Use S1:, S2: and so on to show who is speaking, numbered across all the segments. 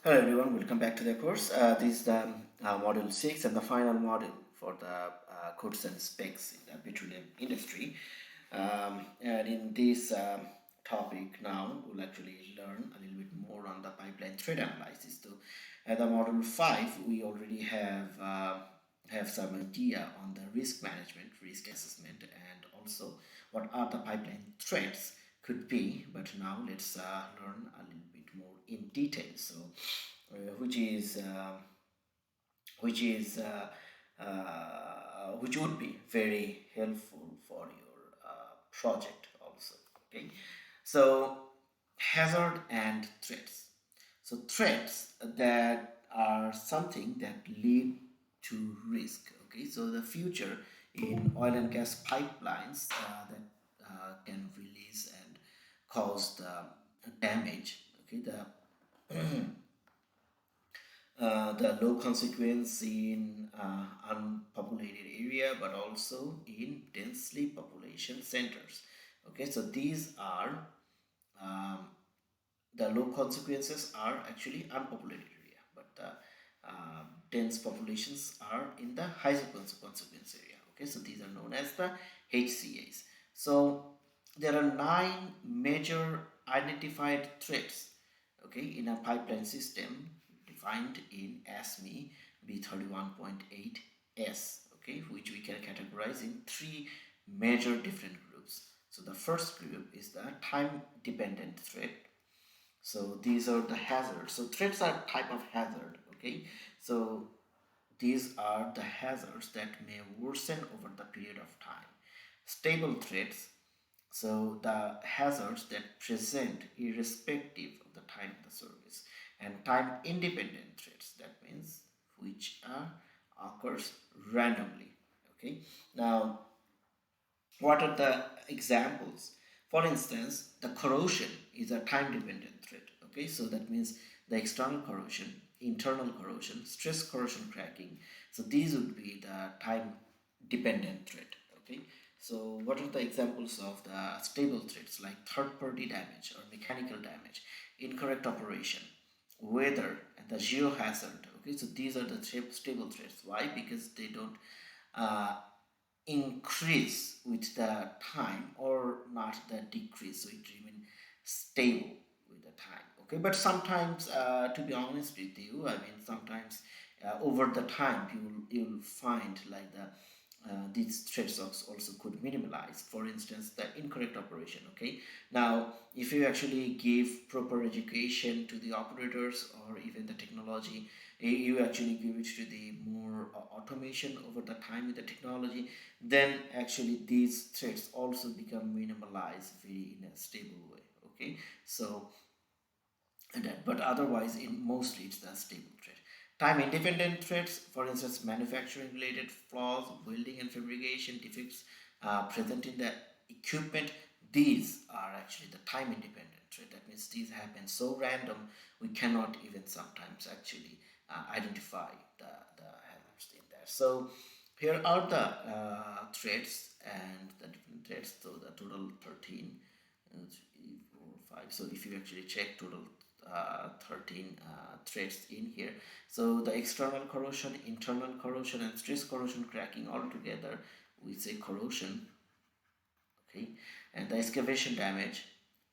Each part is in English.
S1: Hello everyone, welcome back to the course. This is the module 6 and the final module for the codes and specs in the petroleum industry. And in this topic now, we'll actually learn a little bit more on the pipeline thread analysis. So at the module 5, we already have some idea on the risk management, risk assessment, and also what are the pipeline threads could be. But now let's learn a little bit more in detail. So which is which is which would be very helpful for your project also. Okay, so hazard and threats. So threats that are something that lead to risk. Okay, so the future in oil and gas pipelines that can release and cause the damage. Okay, the low consequence in unpopulated area, but also in densely population centers. Okay, so these are um, the low consequences are actually unpopulated area, but the dense populations are in the high consequence area. Okay, so these are known as the HCAs. So there are 9 major identified threats, okay, in a pipeline system defined in ASME B31.8S, okay, which we can categorize in 3 major different groups. So the first group is the time dependent threat. So these are the hazards. So threats are type of hazard, okay. So these are the hazards that may worsen over the period of time. Stable threats, so the hazards that present irrespective of the time of the service. And time independent threats, that means which occurs randomly. Okay, now what are the examples? For instance, the corrosion is a time dependent threat. Okay, so that means the external corrosion, internal corrosion, stress corrosion cracking. So these would be the time dependent threat. Okay, so what are the examples of the stable threats like third party damage or mechanical damage, incorrect operation, weather, and the geohazard? Okay, so these are the stable threats. Why? Because they don't uh, increase with the time or not the decrease, so it remain stable with the time. Okay, but sometimes to be honest with you, I mean sometimes over the time you'll find like these threats also could minimalize. For instance, the incorrect operation. Okay, now if you actually give proper education to the operators or even the technology, you actually give it to the more automation over the time with the technology, then actually these threats also become minimalized very in a stable way. Okay, so that, but otherwise in mostly it's the stable threat. Time independent threats, for instance manufacturing related flaws, welding and fabrication defects present in the equipment, these are actually the time independent threat. That means these happen so random we cannot even sometimes actually identify the hazards in there. So here are the threats and the different threats. So the total 13, 3, 4, 5. So if you actually check total 13 threads in here. So the external corrosion, internal corrosion, and stress corrosion cracking all together, we say corrosion. Okay, and the excavation damage,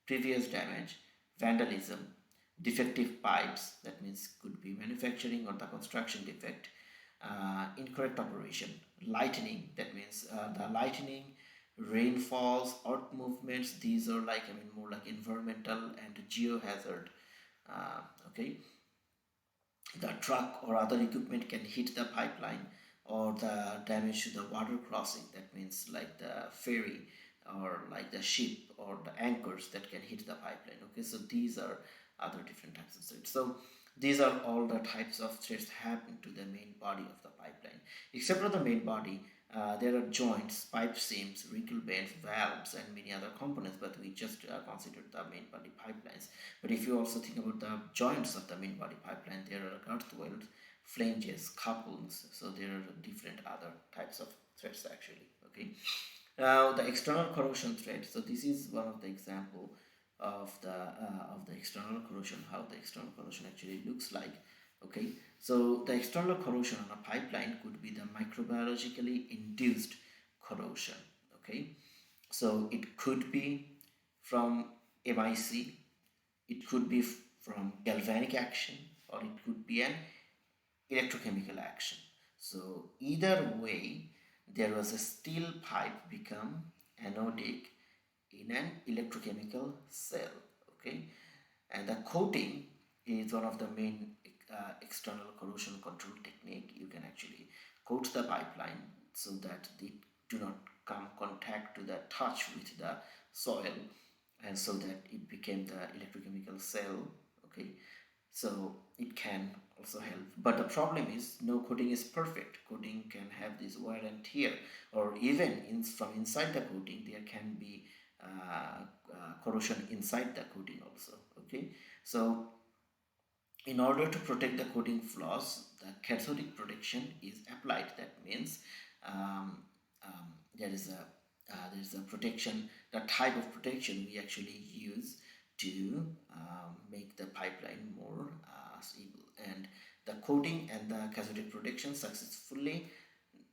S1: previous damage, vandalism, defective pipes, that means could be manufacturing or the construction defect, incorrect operation, lightning, that means the lightning, rainfalls, earth movements, these are like, I mean, more like environmental and geohazard. Okay, the truck or other equipment can hit the pipeline, or the damage to the water crossing, that means like the ferry or like the ship or the anchors that can hit the pipeline. Okay, so these are other different types of threats. So these are all the types of threats happen to the main body of the pipeline. Except for the main body, there are joints, pipe seams, wrinkle bands, valves, and many other components, but we just considered the main body pipelines. But if you also think about the joints of the main body pipeline, there are girth welds, flanges, couples, so there are different other types of threads actually. Okay. Now the external corrosion thread. So this is one of the example. of the external corrosion, how the external corrosion actually looks like. Okay, so the external corrosion on a pipeline could be the microbiologically induced corrosion. Okay, so it could be from MIC, it could be from galvanic action, or it could be an electrochemical action. So either way, there was a steel pipe become anodic in an electrochemical cell. Okay, and the coating is one of the main external corrosion control technique. You can actually coat the pipeline so that they do not come contact to the touch with the soil, and so that it became the electrochemical cell. Okay, so it can also help, but the problem is no coating is perfect. Coating can have this wear and tear, or even from inside the coating there can be corrosion inside the coating also. Okay, so in order to protect the coating flaws, the cathodic protection is applied. That means um, there is a protection, the type of protection we actually use to make the pipeline more stable. And the coating and the cathodic protection successfully,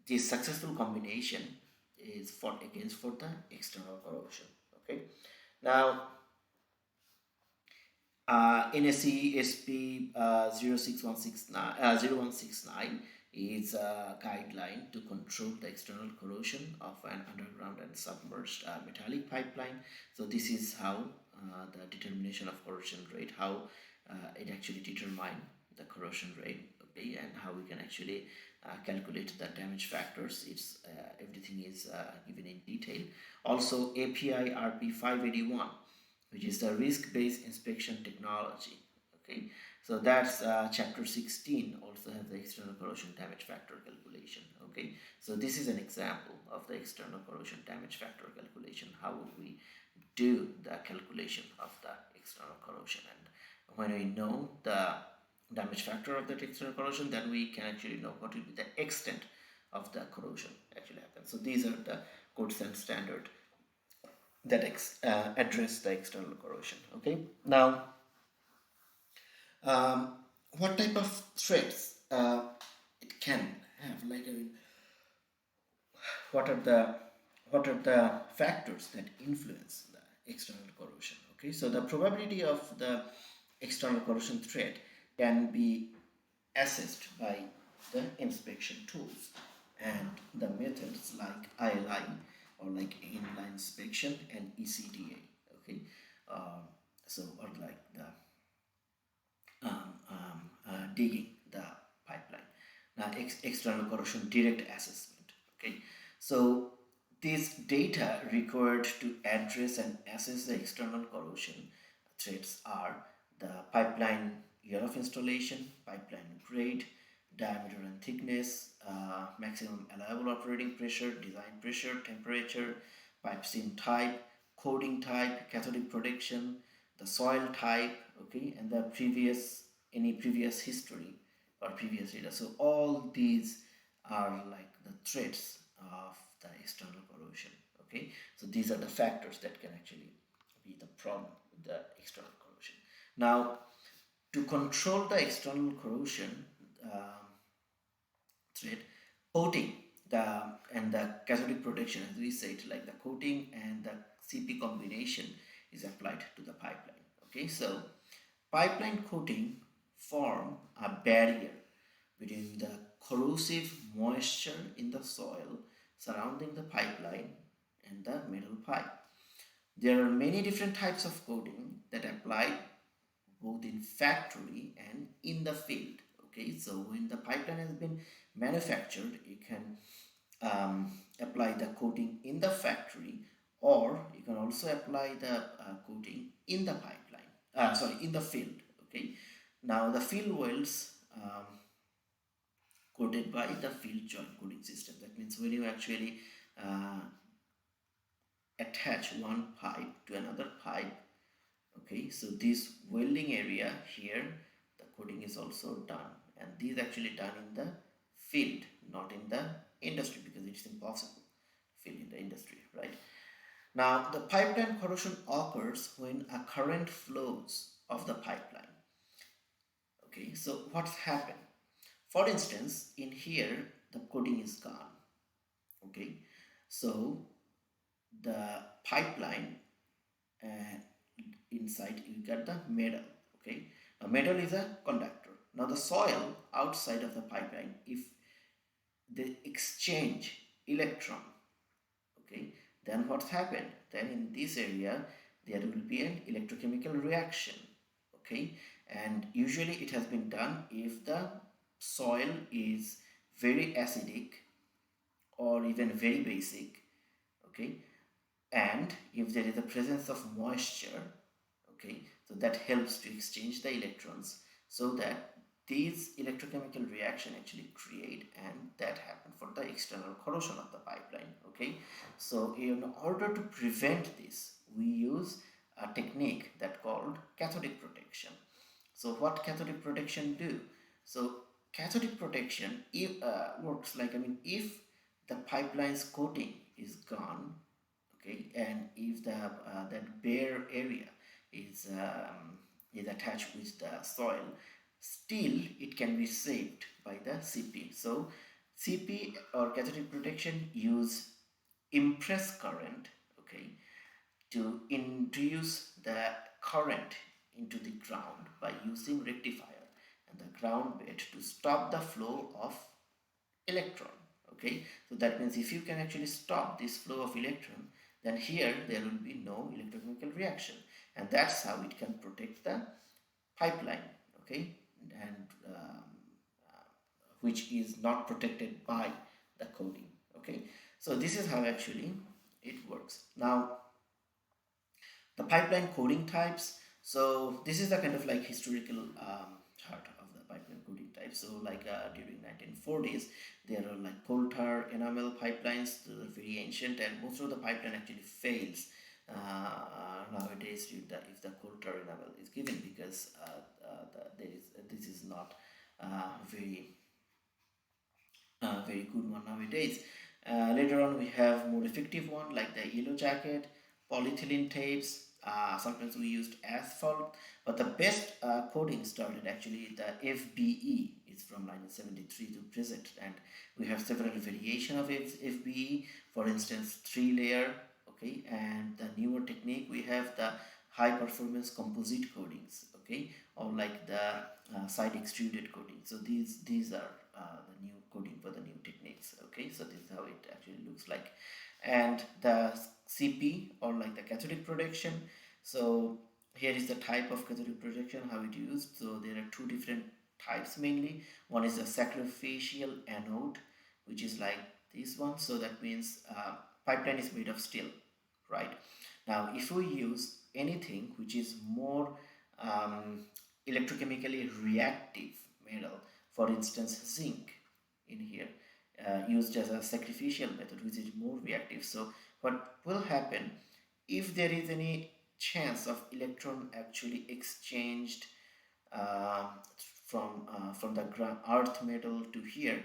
S1: the successful combination is fought against for the external corrosion. Okay, now NSE SP 0169 is a guideline to control the external corrosion of an underground and submerged metallic pipeline. So this is how the determination of corrosion rate, how it actually determine the corrosion rate, okay, and how we can actually calculate the damage factors. It's everything is given in detail. Also API RP 581, which is the risk-based inspection technology. Okay, so that's chapter 16, also has the external corrosion damage factor calculation. Okay, so this is an example of the external corrosion damage factor calculation. How would we do the calculation of the external corrosion? And when we know the damage factor of that external corrosion, then we can actually know what will be the extent of the corrosion actually happens. So these are the codes and standard that address the external corrosion. Okay, now what type of threats it can have, like I mean, what are the factors that influence the external corrosion? Okay, so the probability of the external corrosion threat can be assessed by the inspection tools and the methods like ILI, or like inline inspection, and ECDA. Okay, so or like the digging the pipeline. Now external corrosion direct assessment. Okay, so this data required to address and assess the external corrosion threats are the pipeline year of installation, pipeline grade, diameter and thickness, maximum allowable operating pressure, design pressure, temperature, pipe seam type, coating type, cathodic protection, the soil type, okay, and the any previous history or previous data. So all these are like the threats of the external corrosion. Okay, so these are the factors that can actually be the problem with the external corrosion. Now, to control the external corrosion threat, coating and the cathodic protection, as we said, like the coating and the CP combination is applied to the pipeline. Okay, so pipeline coating form a barrier between the corrosive moisture in the soil surrounding the pipeline and the metal pipe. There are many different types of coating that apply both in factory and in the field. Okay, so when the pipeline has been manufactured, you can apply the coating in the factory, or you can also apply the coating in the pipeline, in the field. Okay, now the field welds coated by the field joint coating system. That means when you actually attach one pipe to another pipe, okay, so this welding area here, the coating is also done, and this is actually done in the field, not in the industry, because it's impossible to field in the industry, right? Now, the pipeline corrosion occurs when a current flows of the pipeline. Okay, so what's happened? For instance, in here, the coating is gone. Okay, so the pipeline uh, inside you get the metal. Okay, now metal is a conductor. Now the soil outside of the pipeline, if they exchange electron, okay, then what's happened? Then in this area there will be an electrochemical reaction. Okay, and usually it has been done if the soil is very acidic or even very basic. Okay, and if there is a presence of moisture, okay, so that helps to exchange the electrons, so that these electrochemical reaction actually create, and that happen for the external corrosion of the pipeline. Okay, so in order to prevent this, we use a technique that called cathodic protection. So what cathodic protection do? So cathodic protection works like, if the pipeline's coating is gone, okay, and if the that bare area is attached with the soil, still it can be saved by the CP. So CP or cathodic protection use impress current, okay, to induce the current into the ground by using rectifier and the ground bed to stop the flow of electron. Okay, so that means if you can actually stop this flow of electron, then here there will be no electrochemical reaction, and that's how it can protect the pipeline. Okay, and which is not protected by the coating. Okay, so this is how actually it works. Now the pipeline coding types. So this is the kind of like historical chart of the pipeline coding types. So like during 1940s, there are like coal tar enamel pipelines. Those are very ancient, and most of the pipeline actually fails nowadays if the coal tar enamel is given, because this is not very very good one nowadays. Later on, we have more effective one like the yellow jacket, polyethylene tapes. Sometimes we used asphalt, but the best coating started actually the FBE. It's from 1973 to present, and we have several variation of FBE. For instance, 3-layer. Okay, and the newer technique we have the high performance composite coatings. Okay, or like the side extruded coating. So these are the new coating for the new techniques. Okay, so this is how it actually looks like. And the CP, or like the cathodic protection. So here is the type of cathodic protection, how it used. So there are two different types mainly. One is the sacrificial anode, which is like this one. So that means pipeline is made of steel, right? Now if we use anything which is more electrochemically reactive metal, for instance zinc in here, used as a sacrificial method which is more reactive. So what will happen if there is any chance of electron actually exchanged uh, from the earth metal to here,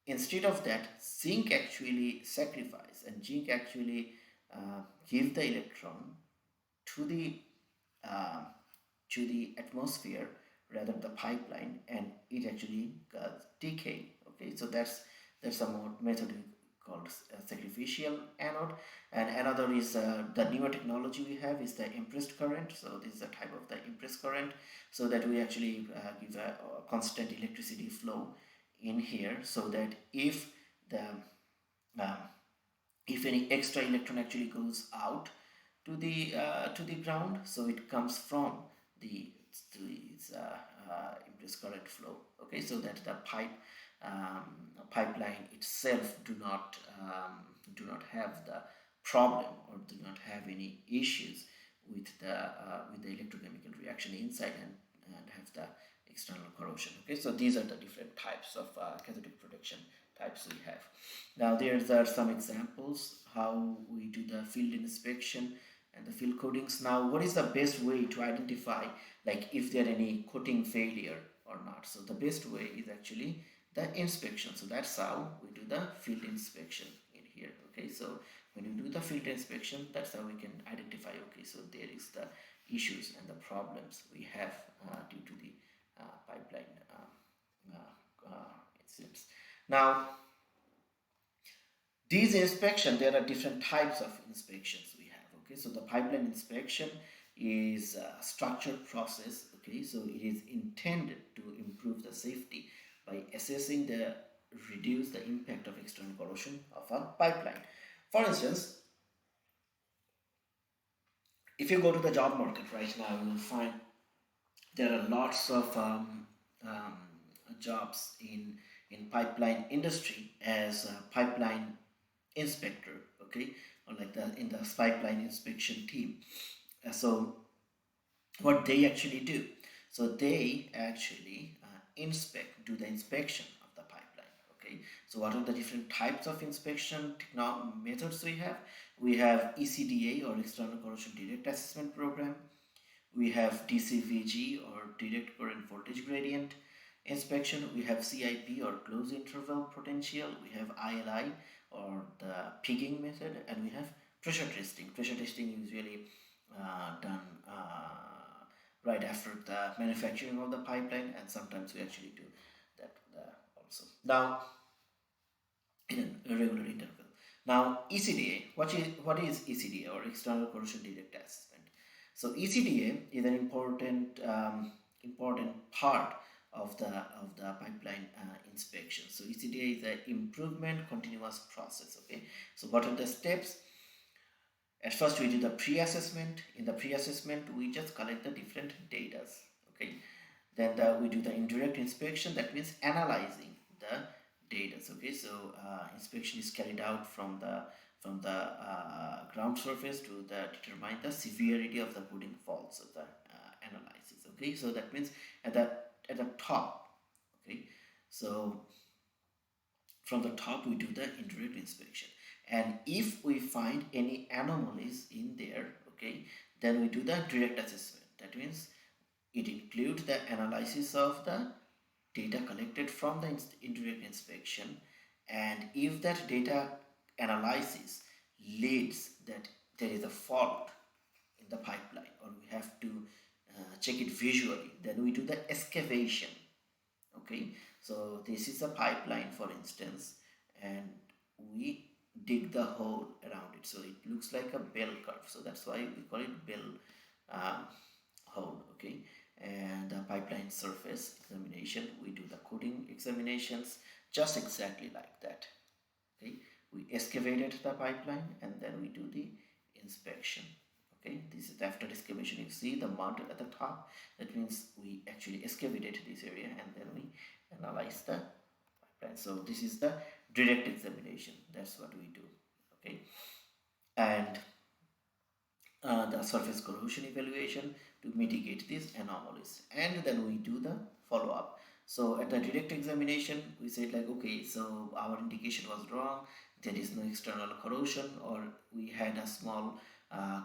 S1: instead of that, zinc actually sacrifice, and zinc actually give the electron to the uh, atmosphere, rather the pipeline, and it actually decay. Okay, so that's a more method called sacrificial anode. And another is the newer technology we have is the impressed current. So this is a type of the impressed current, so that we actually give a constant electricity flow in here, so that if the uh, if any extra electron actually goes out to the ground, so it comes from the impressed current flow. Okay, so that the pipeline itself do not have the problem, or do not have any issues with the electrochemical reaction inside, and have the external corrosion. Okay, so these are the different types of cathodic protection types we have. Now there are some examples how we do the field inspection and the field coatings. Now what is the best way to identify like if there any coating failure or not? So the best way is actually the inspection. So that's how we do the field inspection in here. Okay, so When you do the filter inspection, that's how we can identify, okay, so there is the issues and the problems we have due to the pipeline incidents. Now, these inspection, there are different types of inspections we have, okay. So the pipeline inspection is a structured process, okay. So it is intended to improve the safety by assessing the reduce the impact of external corrosion of a pipeline. For instance, if you go to the job market right now, you will find there are lots of um, jobs in pipeline industry as a pipeline inspector, okay, or like the in the pipeline inspection team. So what they actually do, so they actually do the inspection of the pipeline, okay. So what are the different types of inspection methods we have? We have ECDA, or external corrosion direct assessment program. We have DCVG, or direct current voltage gradient inspection. We have CIP, or close interval potential. We have ILI, or the pigging method, and we have pressure testing. Pressure testing usually done right after the manufacturing of the pipeline, and sometimes we actually do that also. Now, in a regular interval. Now, ECDA, what is ECDA, or external corrosion direct assessment? So ECDA is an important part of the pipeline inspection. So ECDA is an improvement continuous process. Okay. So what are the steps? At first, we do the pre-assessment. In the pre-assessment, we just collect the different data. Okay. Then we do the indirect inspection. That means analyzing the data. Okay. So inspection is carried out from the ground surface to determine the severity of the coding faults of the analysis. Okay. So that means at the top. Okay. So from the top, we do the indirect inspection, and if we find any anomalies in there, okay, then we do the direct assessment. That means it includes the analysis of the data collected from the indirect inspection, and if that data analysis leads that there is a fault in the pipeline, or we have to check it visually, then we do the excavation. Okay, so this is a pipeline, for instance, and we dig the hole around it, so it looks like a bell curve, so that's why we call it bell hole. Okay, and the pipeline surface examination, we do the coating examinations just exactly like that. Okay, we excavated the pipeline and then we do the inspection. Okay, this is after excavation. You see the mud at the top, that means we actually excavated this area and then we analyze the pipeline. So this is the direct examination, that's what we do. Okay, and the surface corrosion evaluation to mitigate these anomalies, and then we do the follow-up. So at the direct examination, we said like, okay, so our indication was wrong, there is no external corrosion, or we had a small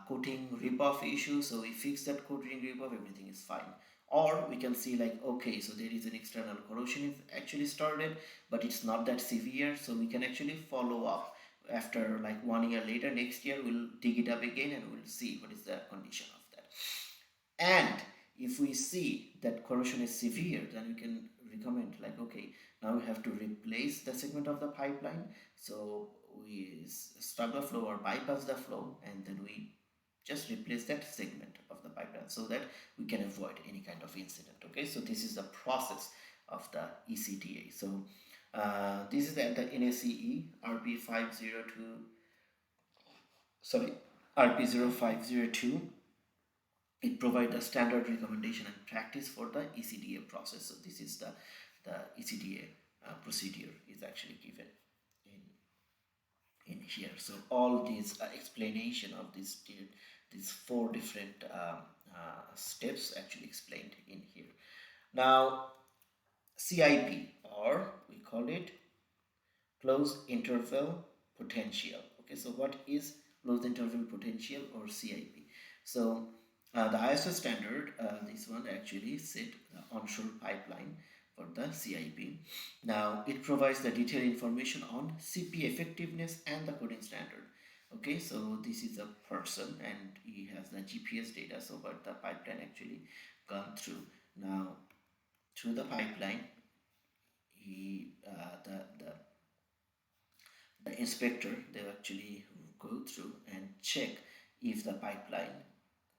S1: coating rip-off issue, so we fix that coating rip-off, everything is fine. Or we can see like, okay, so there is an external corrosion is actually started, but it's not that severe, so we can actually follow up after like 1 year later. Next year we'll dig it up again and we'll see what is the condition of that. And if we see that corrosion is severe, then we can recommend like, okay, now we have to replace the segment of the pipeline, so we stop the flow or bypass the flow, and then we just replace that segment of the pipeline so that we can avoid any kind of incident. Okay, so this is the process of the ECDA. So this is the NACE RP0502. It provides the standard recommendation and practice for the ECDA process. So this is the ECDA procedure is actually given in here. So all these explanation of these 4 different steps actually explained in here. Now, CIP, or we call it closed interval potential. Okay, so what is closed interval potential, or CIP? So the ISO standard, this one actually set the onshore pipeline for the CIP. Now it provides the detailed information on CP effectiveness and the coding standard. Okay, so this is a person and he has the GPS data, so but the pipeline actually gone through. Now through the pipeline, he the inspector, they actually go through and check if the pipeline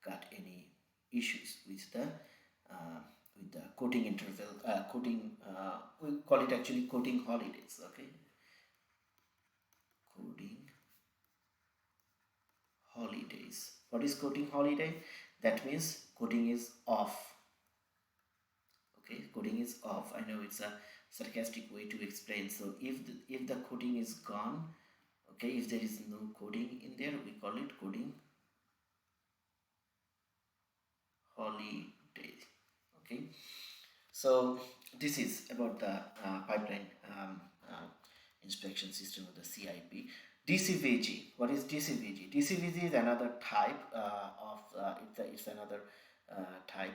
S1: got any issues with the coating interval, coating, we call it actually coating holidays. Okay, coating holidays. What is coating holiday? That means coating is off. Okay, coating is off. I know it's a sarcastic way to explain. So if the coating is gone, okay, if there is no coating in there, we call it coating holiday. Okay, so this is about the pipeline inspection system of the CIP. DCVG. What is DCVG? DCVG is another type of it's another type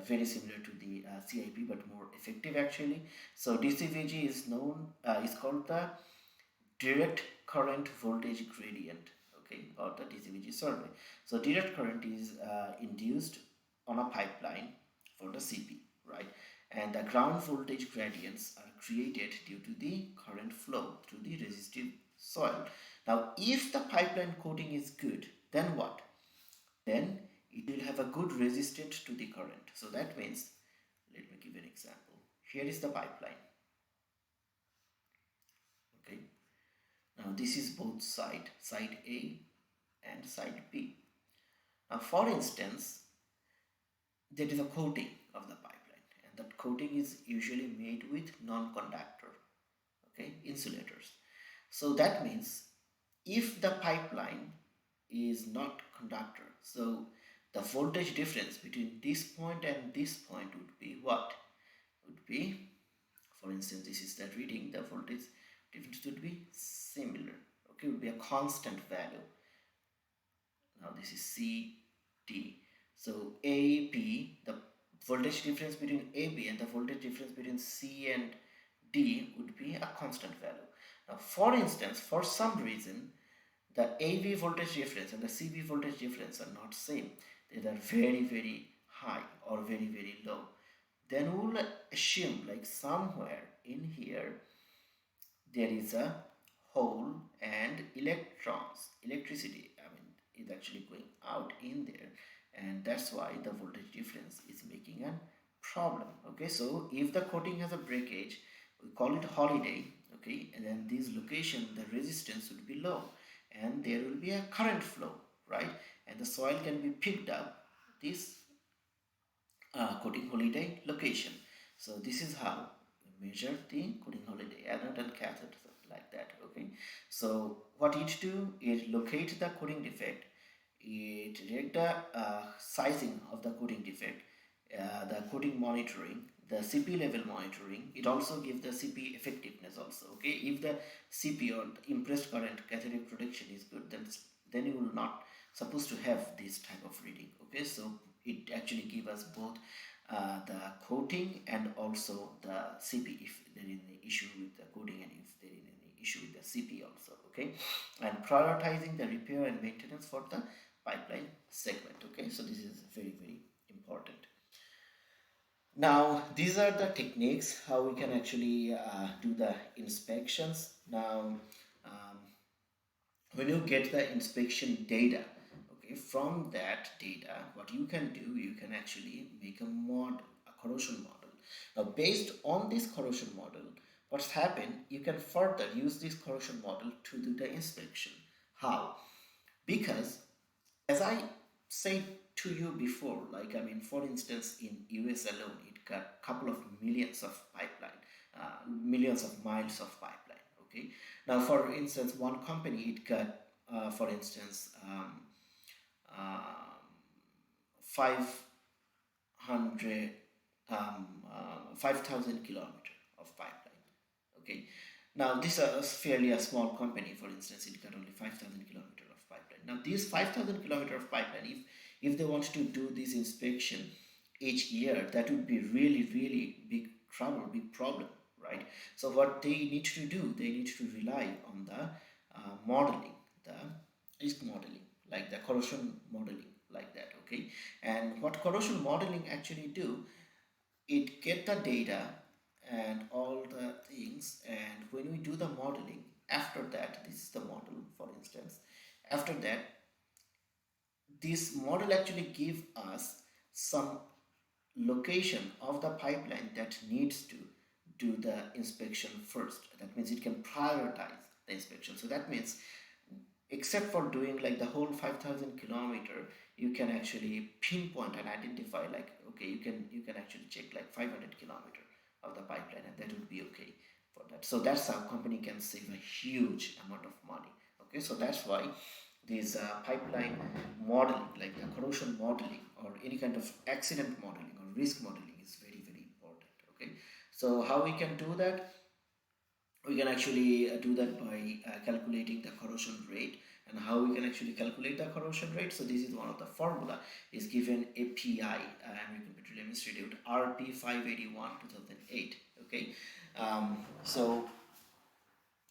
S1: very similar to the CIP but more effective actually. So DCVG is known is called the direct current voltage gradient, okay, or the DCVG survey. So direct current is induced on a pipeline for the CP, right? And the ground voltage gradients are created due to the current flow through the resistive soil. Now, if the pipeline coating is good, then what? Then it will have a good resistance to the current. So that means, let me give an example. Here is the pipeline, okay? Now this is both side A and side B. Now for instance, there is a coating of the pipeline and that coating is usually made with non-conductor, okay, insulators. So that means if the pipeline is not conductor, so the voltage difference between this point and this point would be what? Would be, for instance, this is the reading, the voltage difference would be similar, okay, would be a constant value. Now this is CT. So AB, the voltage difference between AB and the voltage difference between C and D would be a constant value. Now for instance, for some reason, the AB voltage difference and the CB voltage difference are not same. They are very high or very low. Then we will assume like somewhere in here there is a hole and electricity, I mean, is actually going out in there, and that's why the voltage difference is making a problem. Okay, so if the coating has a breakage, we call it holiday. Okay, and then this location the resistance would be low and there will be a current flow, right, and the soil can be picked up this coating holiday location. So this is how we measure the coating holiday, anode and cathode, like that. Okay, so what it do is locate the coating defect, it detect the sizing of the coating defect, the coating monitoring, the CP level monitoring. It also gives the CP effectiveness also. Okay, if the CP or the impressed current cathodic protection is good, then you will not supposed to have this type of reading. Okay, so it actually gives us both the coating and also the CP if there is any issue with the coating and if there is any issue with the CP also. Okay, and prioritizing the repair and maintenance for the pipeline segment. Okay, so this is very important. Now these are the techniques how we can actually do the inspections. Now um, when you get the inspection data, okay, from that data what you can do, you can actually make a corrosion model. Now based on this corrosion model, what's happened, you can further use this corrosion model to do the inspection. How? Because as I said to you before, like I mean, for instance, in US alone, it got couple of millions of pipeline, millions of miles of pipeline. Okay, now for instance, one company it got, for instance, um, 500, 5,000 kilometer of pipeline. Okay, now this is fairly a small company. For instance, it got only 5,000 kilometer of pipeline. Now these 5,000 kilometer of pipeline, if they want to do this inspection each year, that would be really big trouble, big problem, right? So what they need to do, they need to rely on the modeling, the risk modeling, like the corrosion modeling, like that. Okay, and what corrosion modeling actually do, it get the data and all the things, and when we do the modeling, after that, this is the model, for instance. After that, this model actually give us some location of the pipeline that needs to do the inspection first. That means it can prioritize the inspection. So that means, except for doing like the whole 5,000 kilometer, you can actually pinpoint and identify, like, okay, you can actually check like 500 kilometer of the pipeline, and that would be okay for that. So that's how company can save a huge amount of money. Okay, so that's why this pipeline modeling, like the corrosion modeling or any kind of accident modeling or risk modeling, is very very important. Okay, so how we can do that? We can actually do that by calculating the corrosion rate. And how we can actually calculate the corrosion rate? So this is one of the formula, is given API, American Petroleum Institute, RP 581 2008. Okay, so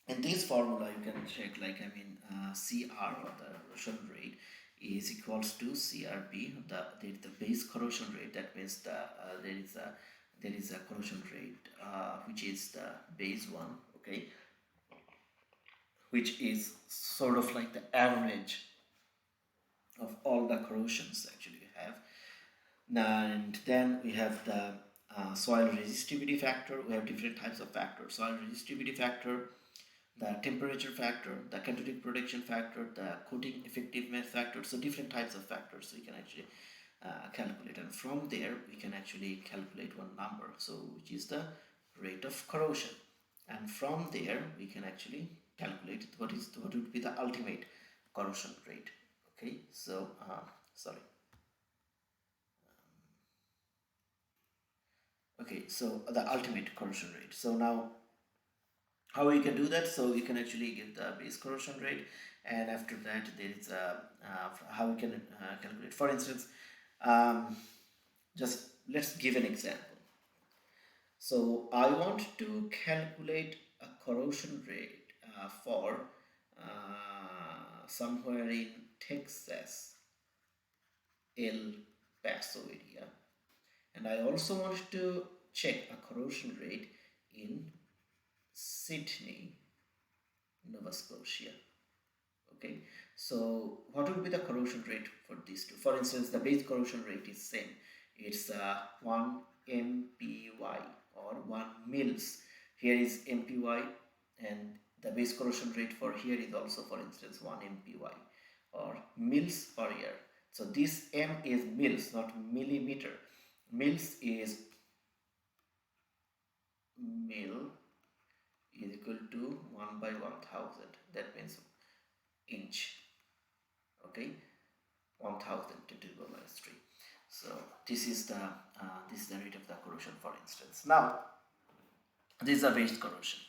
S1: in this formula you can check, like, CR, or the corrosion rate, is equals to CRP, the base corrosion rate. That means there is a corrosion rate, which is the base one. Okay, which is sort of like the average of all the corrosions actually we have. And then we have the soil resistivity factor. We have different types of factors: soil resistivity factor, the temperature factor, the cathodic protection factor, the coating effectiveness factor. So different types of factors we can actually calculate, and from there we can actually calculate one number, so which is the rate of corrosion. And from there we can actually calculate what would be the ultimate corrosion rate. Okay, so sorry. Okay, so the ultimate corrosion rate. So now how we can do that? So you can actually give the base corrosion rate, and after that there is a how we can calculate. For instance, um, just let's give an example. So I want to calculate a corrosion rate for somewhere in Texas, El Paso area, and I also want to check a corrosion rate in Sydney, Nova Scotia. Okay, so what will be the corrosion rate for these two? For instance, the base corrosion rate is same. It's 1 mpy, or 1 mils. Here is mpy, and the base corrosion rate for here is also, for instance, 1 mpy, or mils per year. So this m is mils, not millimeter. Mils is mil is equal to 1 by 1000. That means inch. Okay, 1000 to the power minus 3. So this is the rate of the corrosion, for instance. Now this is the waste corrosion,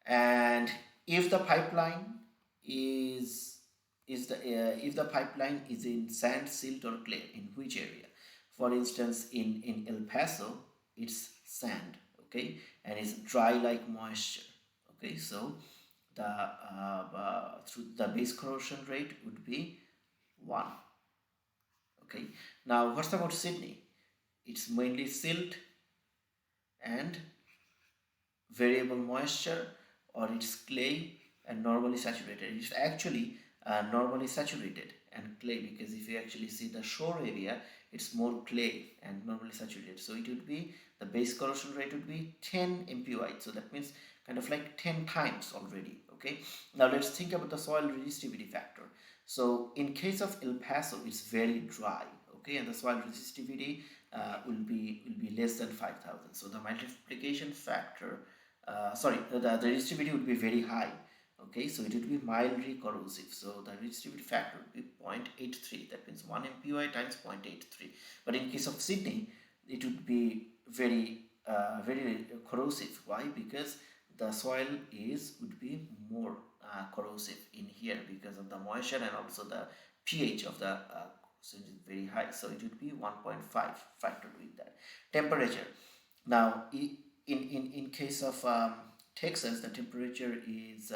S1: and if the pipeline is the if the pipeline is in sand, silt, or clay, in which area? For instance, in El Paso, it's sand. Okay, and it's dry like moisture. Okay, so the base corrosion rate would be 1. Okay, now what's about Sydney? It's mainly silt and variable moisture, or it's clay and normally saturated. It's actually normally saturated and clay, because if you actually see the shore area, it's more clay and normally saturated. So it would be, the base corrosion rate would be 10 mpy. So that means kind of like 10 times already. Okay, now let's think about the soil resistivity factor. So in case of El Paso, it's very dry. Okay, and the soil resistivity will be less than 5,000. So the multiplication factor, the resistivity would be very high. Okay, so it would be mildly corrosive. So the resistivity factor would be 0.83. That means 1 mpy times 0.83. But in case of Sydney, it would be very corrosive. Why? Because the soil would be more corrosive in here, because of the moisture, and also the pH of the so it is very high. So it would be 1.5 factored with that. Temperature. Now in case of Texas, the temperature is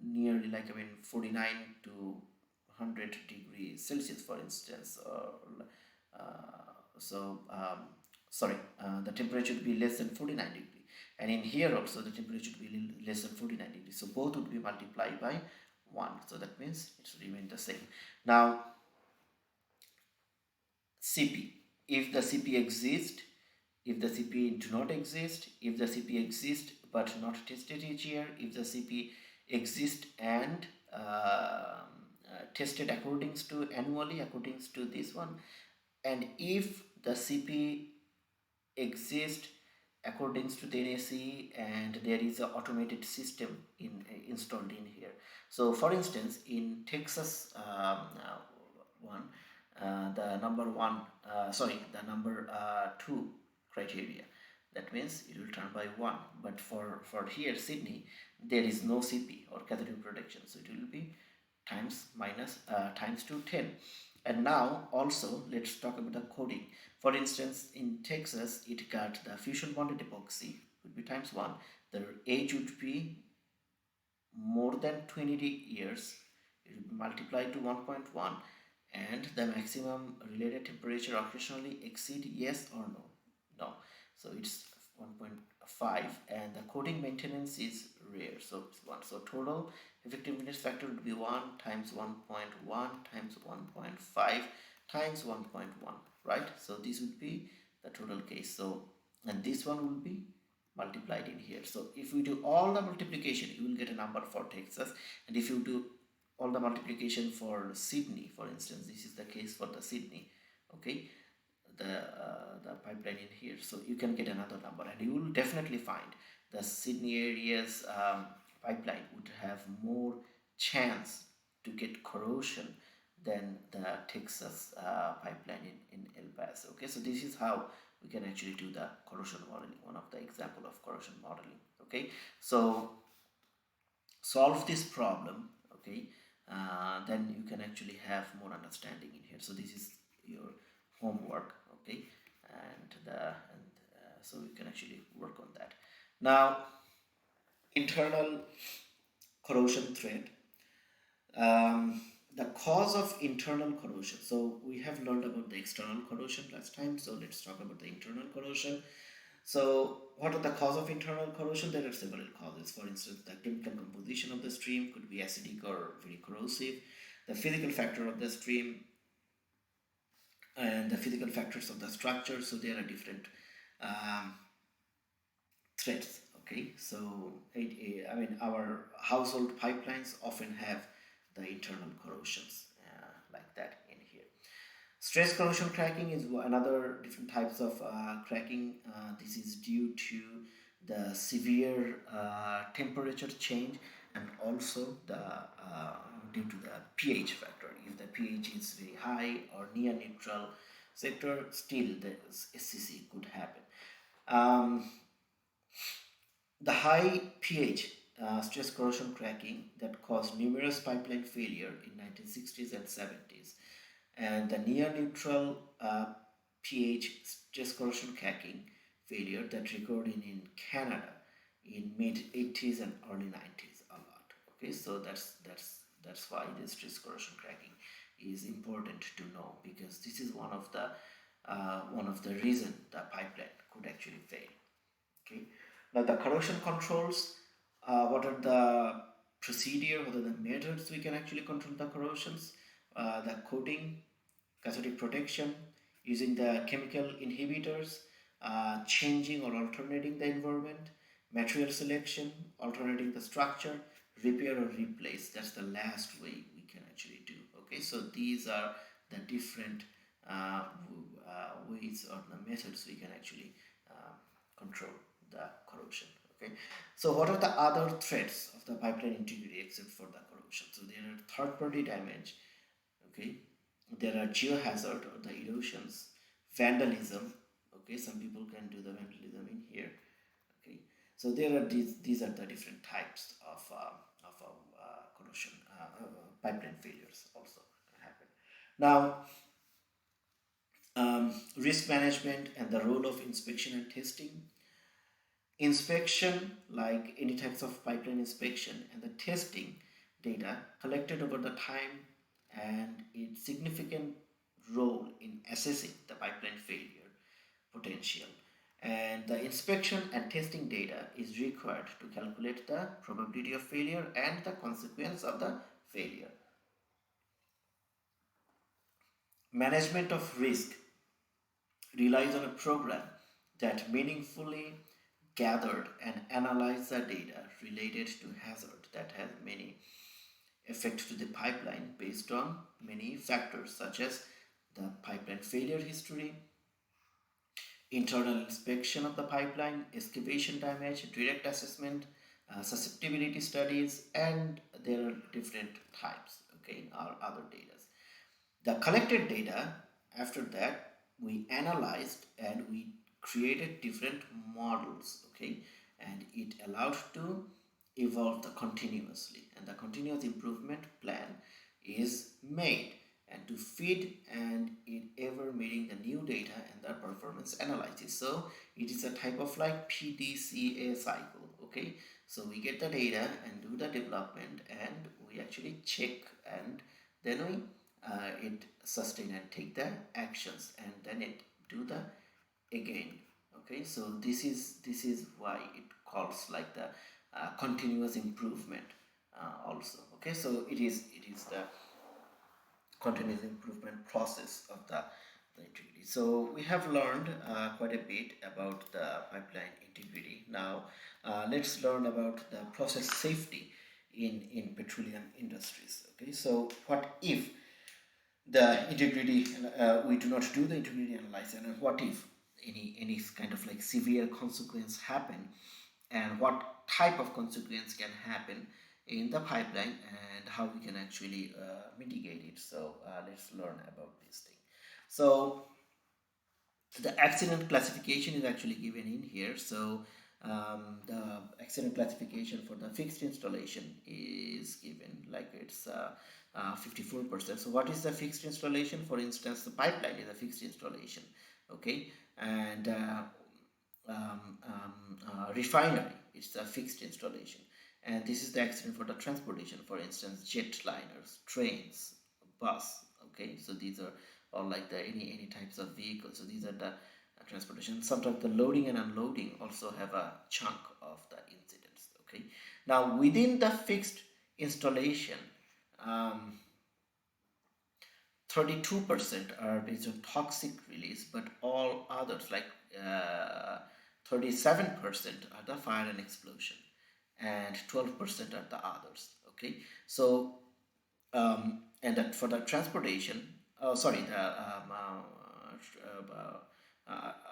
S1: nearly like 49 to 100 degrees Celsius, for instance, or sorry, the temperature would be less than 49 degree, and in here also the temperature would be less than 49 degrees, so both would be multiplied by 1, so that means it should remain the same. Now CP, if the CP exists, if the CP do not exist, if the CP exists but not tested each year, if the CP exists and tested according to annually according to this one, and if the CP exists according to the NAC and there is a automated system installed in here. So for instance, in Texas one, the number 2 criteria, that means it will turn by 1, but for here Sydney there is no CP or cathodic protection, so it will be times 2 10. And now also let's talk about the coding. For instance, in Texas it got the fusion bonded epoxy would be times 1, the age would be more than 20 years, it will be multiplied to 1.1, and the maximum related temperature occasionally exceed yes or no. No, so it's 1.5, and the coating maintenance is rare, so it's 1. So total effectiveness factor would be 1 times 1.1 times 1.5 times 1.1, right? So this would be the total case. So, and this one will be multiplied in here. So if we do all the multiplication, you will get a number for Texas, and if you do all the multiplication for Sydney, for instance, this is the case for the Sydney, okay, the pipeline in here, so you can get another number, and you will definitely find the Sydney area's pipeline would have more chance to get corrosion than the Texas pipeline in El Paso. Okay, so this is how we can actually do the corrosion modeling, one of the example of corrosion modeling. Okay, so solve this problem, okay, then you can actually have more understanding in here. So this is your homework, okay, so you can actually work on that. Now, internal corrosion threat. The cause of internal corrosion. So we have learned about the external corrosion last time, so let's talk about the internal corrosion. So what are the cause of internal corrosion? There are several causes. For instance, the chemical composition of the stream could be acidic or very corrosive. The physical factor of the stream and the physical factors of the structure. So there are different threats. Okay, so our household pipelines often have the internal corrosions like that in here. Stress corrosion cracking is another different types of cracking. This is due to the severe temperature change, and also due to the pH factor. If the pH is very high or near neutral sector, still the SCC could happen. The high pH stress corrosion cracking that caused numerous pipeline failure in 1960s and 70s, and the near neutral pH stress corrosion cracking failure that recorded in Canada in mid 80s and early 90s a lot. Okay, so that's why this stress corrosion cracking is important to know, because this is one of the reason the pipeline could actually fail. Okay. Now the corrosion controls, what are the procedure, what are the methods we can actually control the corrosions? The coating, cathodic protection, using the chemical inhibitors, changing or alternating the environment, material selection, alternating the structure, repair or replace. That's the last way we can actually do. Okay, so these are the different ways or the methods we can actually control the corrosion. Okay, so what are the other threats of the pipeline integrity except for the corrosion? So there are third-party damage. Okay, there are geohazard or the erosions, vandalism. Okay, some people can do the vandalism in here. Okay, so there are these are the different types of corrosion pipeline failures also happen. Now, risk management and the role of inspection and testing. Inspection, like any types of pipeline inspection, and the testing data collected over the time and its significant role in assessing the pipeline failure potential. And the inspection and testing data is required to calculate the probability of failure and the consequence of the failure. Management of risk relies on a program that meaningfully gathered and analyzed the data related to hazard that has many effects to the pipeline based on many factors such as the pipeline failure history, internal inspection of the pipeline, excavation damage, direct assessment, susceptibility studies, and there are different types, okay, or other data. The collected data, after that, we analyzed and we created different models, okay, and it allowed to evolve the continuously, and the continuous improvement plan is made and to feed and it ever meeting the new data and the performance analysis. So it is a type of like PDCA cycle, okay. So we get the data and do the development and we actually check and then we it sustain and take the actions and then it do the again, okay. So this is why it calls like the continuous improvement also, okay. So it is the continuous improvement process of the integrity. So we have learned quite a bit about the pipeline integrity. Now let's learn about the process safety in petroleum industries, okay. So what if the integrity we do not do the integrity analysis, and what if any kind of like severe consequence happen, and what type of consequence can happen in the pipeline and how we can actually mitigate it. So let's learn about this thing. So the accident classification is actually given in here. So the accident classification for the fixed installation is given like it's 54%. So what is the fixed installation? For instance, the pipeline is a fixed installation, okay, and refinery is a fixed installation, and this is the accident for the transportation. For instance, jetliners, trains, bus, okay. So these are all like the any types of vehicles. So these are the transportation. Sometimes the loading and unloading also have a chunk of the incidents, okay. Now within the fixed installation, 32% are based on toxic release, but all others like 37% are the fire and explosion, and 12% are the others, okay. So and that for the transportation, oh sorry,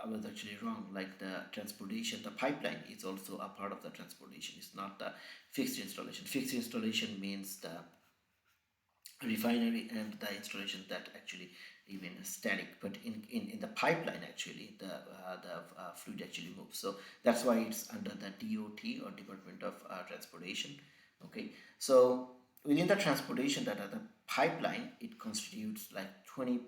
S1: I was actually wrong. Like the transportation, the pipeline is also a part of the transportation. It's not the fixed installation. Fixed installation means the refinery and the installation that actually remain static, but in the pipeline actually the fluid actually moves. So that's why it's under the DOT or Department of Transportation, okay. So within the transportation data, the pipeline, it constitutes like 20%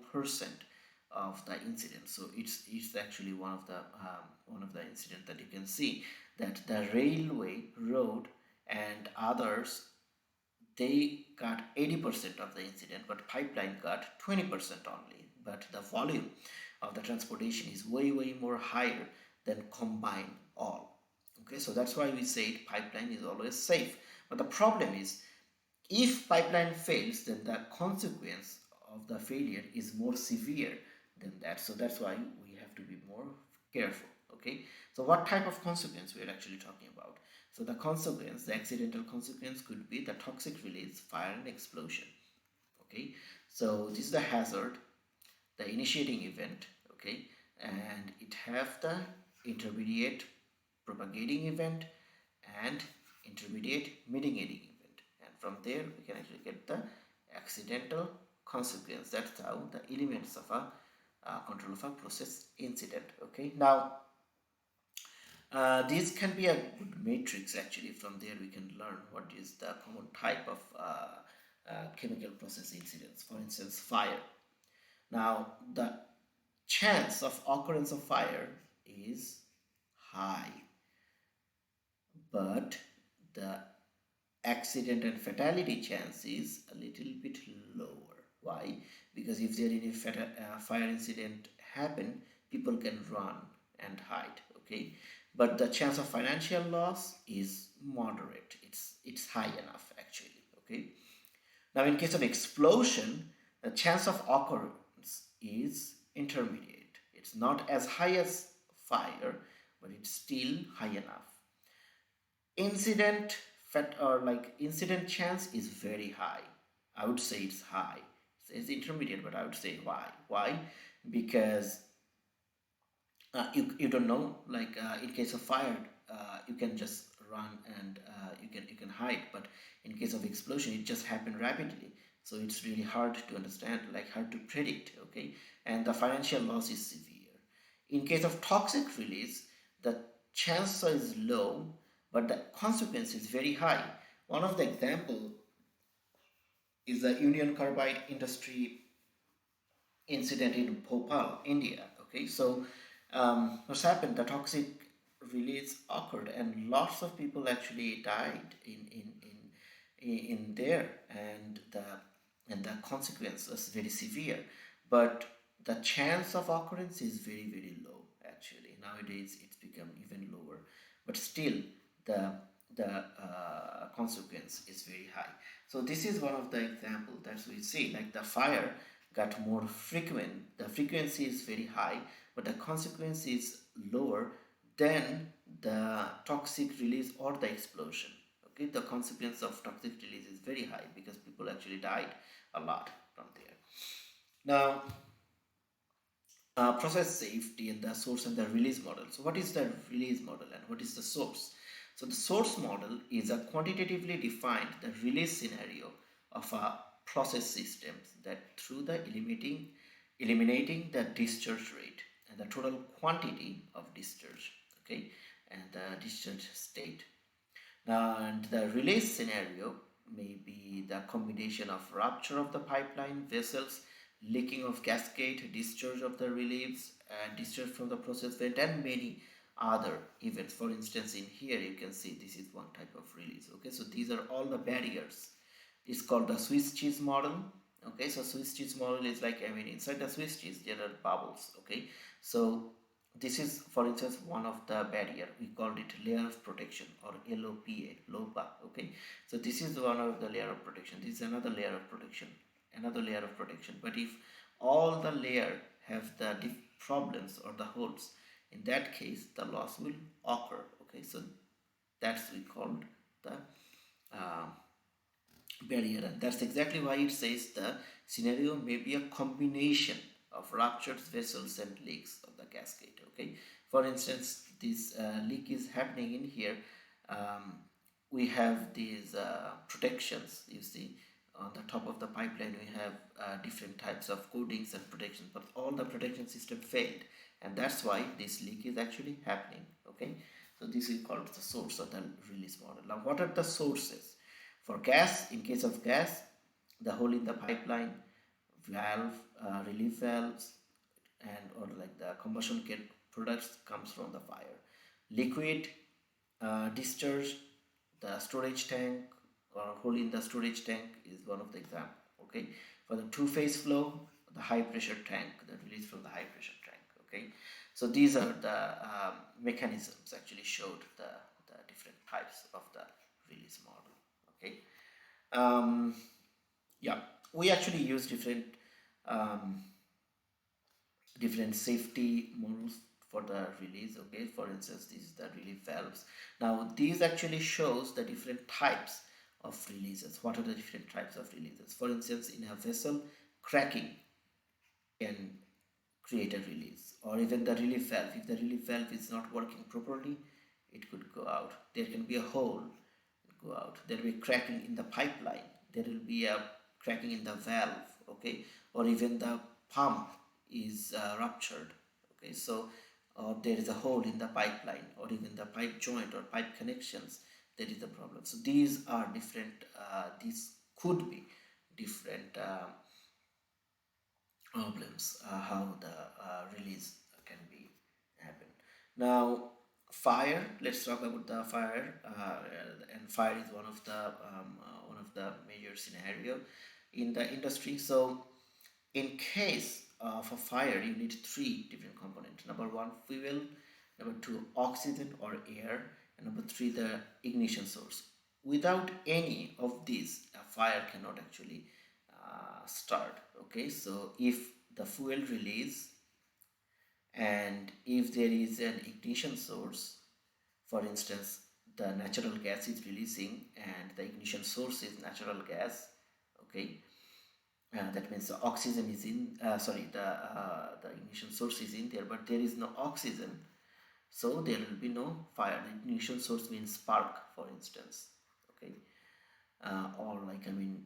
S1: of the incident. So it's actually one of the incident that you can see that the railway, road, and others, they got 80% of the incident, but pipeline got 20% only. But the volume of the transportation is way more higher than combined all, okay. So that's why we say pipeline is always safe. But the problem is, if pipeline fails, then the consequence of the failure is more severe than that. So that's why we have to be more careful, okay. So what type of consequence we are actually talking about? So the consequence, the accidental consequence, could be the toxic release, fire, and explosion, okay. So this is the hazard, the initiating event, okay, and it have the intermediate propagating event and intermediate mitigating event, and from there we can actually get the accidental consequence. That's how the elements of a control of a process incident, okay. Now these can be a good matrix actually. From there we can learn what is the common type of chemical process incidents. For instance, fire. Now the chance of occurrence of fire is high, but the accident and fatality chance is a little bit lower. Why? Because if there is a fire incident happen, people can run and hide. Okay, but the chance of financial loss is moderate. It's high enough actually. Okay. Now, in case of explosion, the chance of occurrence is intermediate. It's not as high as fire, but it's still high enough. Incident incident chance is very high. I would say it's high. It's intermediate, but I would say why? Why? Because you don't know, in case of fire, you can just run and you can hide, but in case of explosion it just happened rapidly, so it's really hard to understand, like hard to predict. Okay, and the financial loss is severe. In case of toxic release, the chance is low, but the consequence is very high. One of the example is the Union Carbide industry incident in Bhopal, India. Okay, so what's happened? The toxic release occurred, and lots of people actually died in there, and the consequence was very severe. But the chance of occurrence is very low. Actually, nowadays it's become even lower, but still the consequence is very high. So this is one of the example that we see, like the fire got more frequent, the frequency is very high, but the consequence is lower than the toxic release or the explosion. Okay, the consequence of toxic release is very high because people actually died a lot from there. Now, process safety and the source and the release model. So what is the release model and what is the source? So the source model is a quantitatively defined the release scenario of a process system that through the eliminating the discharge rate and the total quantity of discharge, okay, and the discharge state. Now, and the release scenario may be the combination of rupture of the pipeline vessels, leaking of cascade, discharge of the reliefs, and discharge from the process vent, and many other events. For instance, in here you can see this is one type of release. Okay, so these are all the barriers. It's called the Swiss cheese model. Okay, so Swiss cheese model is like, I mean, inside the Swiss cheese there are bubbles. Okay, so this is, for instance, one of the barrier. We called it layer of protection, or LOPA. Okay, so this is one of the layer of protection. This is another layer of protection, another layer of protection. But if all the layer have the problems or the holes, in that case the loss will occur. Okay, so that's we called the uh, barrier, and that's exactly why it says the scenario may be a combination of ruptured vessels and leaks of the cascade. Okay, for instance, this leak is happening in here. We have these protections, you see, on the top of the pipeline we have different types of coatings and protections, but all the protection system failed, and that's why this leak is actually happening. Okay, so this is called the source of the release model. Now, what are the sources? For gas, in case of gas, the hole in the pipeline, valve, relief valves, and or like the combustion kit products comes from the fire. Liquid discharge, the storage tank or hole in the storage tank is one of the example. Okay, for the two-phase flow, the high pressure tank, the release from the high pressure tank. Okay, so these are the mechanisms actually showed the different types of the release model. Okay, yeah, we actually use um, different safety models for the release. Okay, for instance, this is the relief valves. Now these actually shows the different types of releases. What are the different types of releases? For instance, in a vessel, cracking can create a release, or even the relief valve. If the relief valve is not working properly, it could go out. There can be a hole, go out. There will be cracking in the pipeline. There will be a cracking in the valve. Okay, or even the pump is ruptured. Okay, so or there is a hole in the pipeline, or even the pipe joint or pipe connections. There is a problem. So these are different. These could be different problems, how the release can be happen. Now, Fire. Let's talk about the fire. And fire is one of the major scenario in the industry. So in case of a fire, you need three different components. Number one, fuel. Number two, oxygen or air. And number three, the ignition source. Without any of these, a fire cannot actually start. Okay, so if the fuel release and if there is an ignition source, for instance, the natural gas is releasing and the ignition source is natural gas, okay, that means the oxygen is in, the ignition source is in there, but there is no oxygen, so there will be no fire. The ignition source means spark, for instance, okay, or like I mean,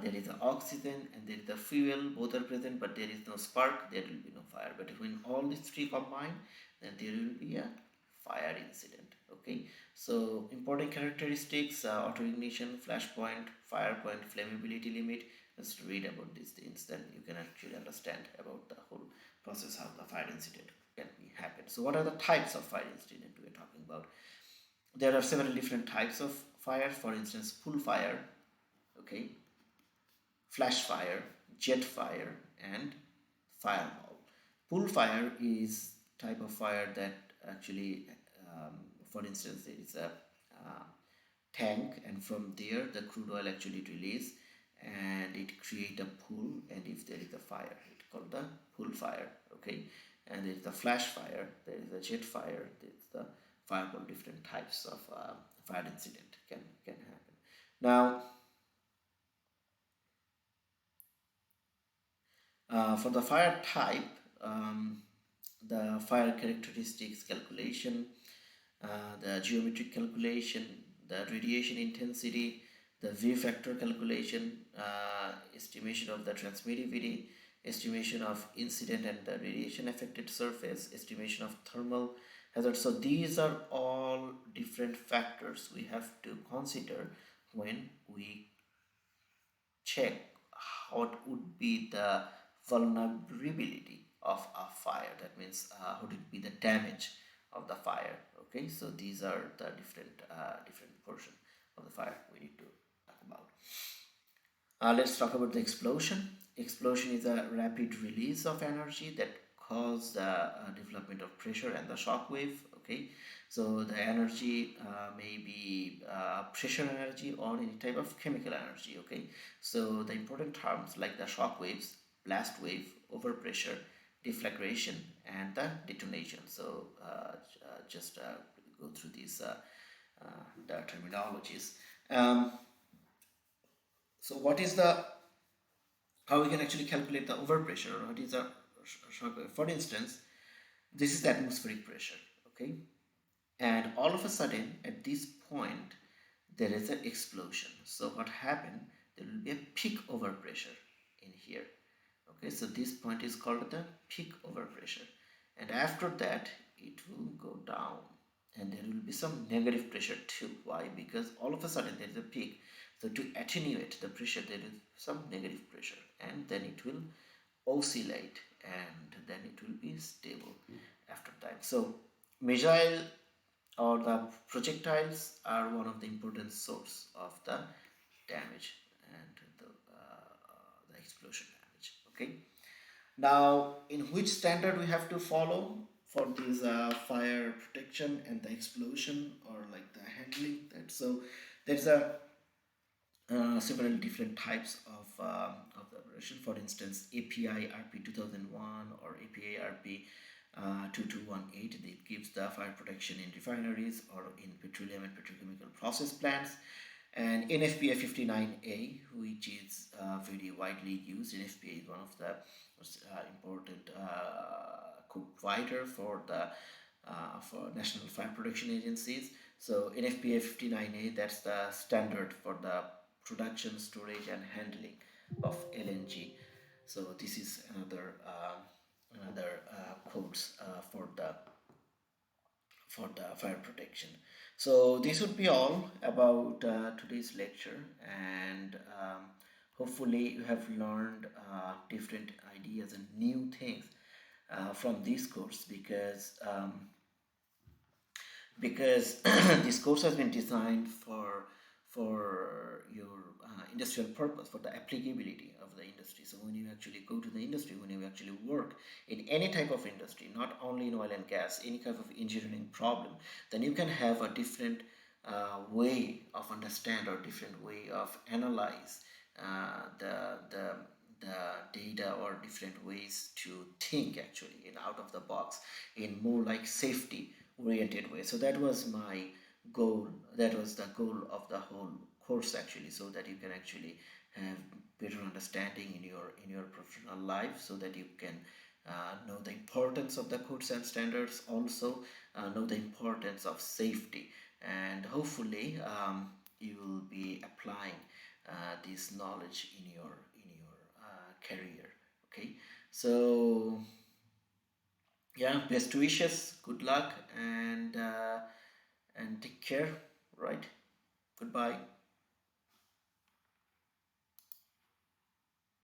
S1: there is the oxygen and there is the fuel, both are present, but there is no spark, there will be no fire. But when all these three combine, then there will be a fire incident. Okay, so important characteristics: auto ignition, flash point, fire point, flammability limit. Just read about these things, then you can actually understand about the whole process, how the fire incident can be happen. So what are the types of fire incident we are talking about? There are several different types of fire. For instance, pool fire, okay, flash fire, jet fire, and fireball. Pool fire is type of fire that actually, for instance, there is a tank, and from there the crude oil actually release, and it create a pool, and if there is a fire, it's called the pool fire. Okay, and there is the flash fire, there is a jet fire, there is the fireball. Different types of fire incident can happen. Now, for the fire type, the fire characteristics calculation, the geometric calculation, the radiation intensity, the V factor calculation, estimation of the transmittivity, estimation of incident and the radiation affected surface, estimation of thermal hazard. So these are all different factors we have to consider when we check what would be the vulnerability of a fire. That means what would be the damage of the fire. Okay, so these are the different portion of the fire we need to talk about. Let's talk about the explosion. Explosion is a rapid release of energy that causes the development of pressure and the shock wave. Okay, so the energy may be pressure energy or any type of chemical energy. Okay, so the important terms like the shock waves, blast wave, overpressure, deflagration, and the detonation. So just go through these the terminologies. Um, so what is the how we can actually calculate the overpressure, or what is the shock wave? For instance, this is the atmospheric pressure, okay, and all of a sudden at this point there is an explosion. So what happened, there will be a peak overpressure in here. Okay, so this point is called the peak overpressure, and after that it will go down, and there will be some negative pressure too. Why? Because all of a sudden there is a peak, so to attenuate the pressure there is some negative pressure, and then it will oscillate, and then it will be stable after time. So missile or the projectiles are one of the important source of the damage and the explosion damage. Okay, now in which standard we have to follow for this fire protection and the explosion or like the handling that? So there's a several different types of the operation. For instance, API RP 2001 or API RP 2218, that gives the fire protection in refineries or in petroleum and petrochemical process plants. And NFPA 59A, which is very widely used. NFPA is one of the most important code provider for the for national fire protection agencies. So NFPA 59A, that's the standard for the production, storage, and handling of LNG. So this is another codes for the fire protection. So this would be all about today's lecture, and hopefully you have learned different ideas and new things from this course, because because this course has been designed for your industrial purpose, for the applicability of the industry. So when you actually go to the industry, when you actually work in any type of industry, not only in oil and gas, any kind of engineering problem, then you can have a different way of understand or different way of analyze the data, or different ways to think actually in out of the box in more like safety oriented way. So that was my goal, that was the goal of the whole course actually, so that you can actually have better understanding in your professional life, so that you can know the importance of the codes and standards, also know the importance of safety, and hopefully you will be applying this knowledge in your career. Okay, so yeah, best wishes, good luck, and take care. Right, goodbye.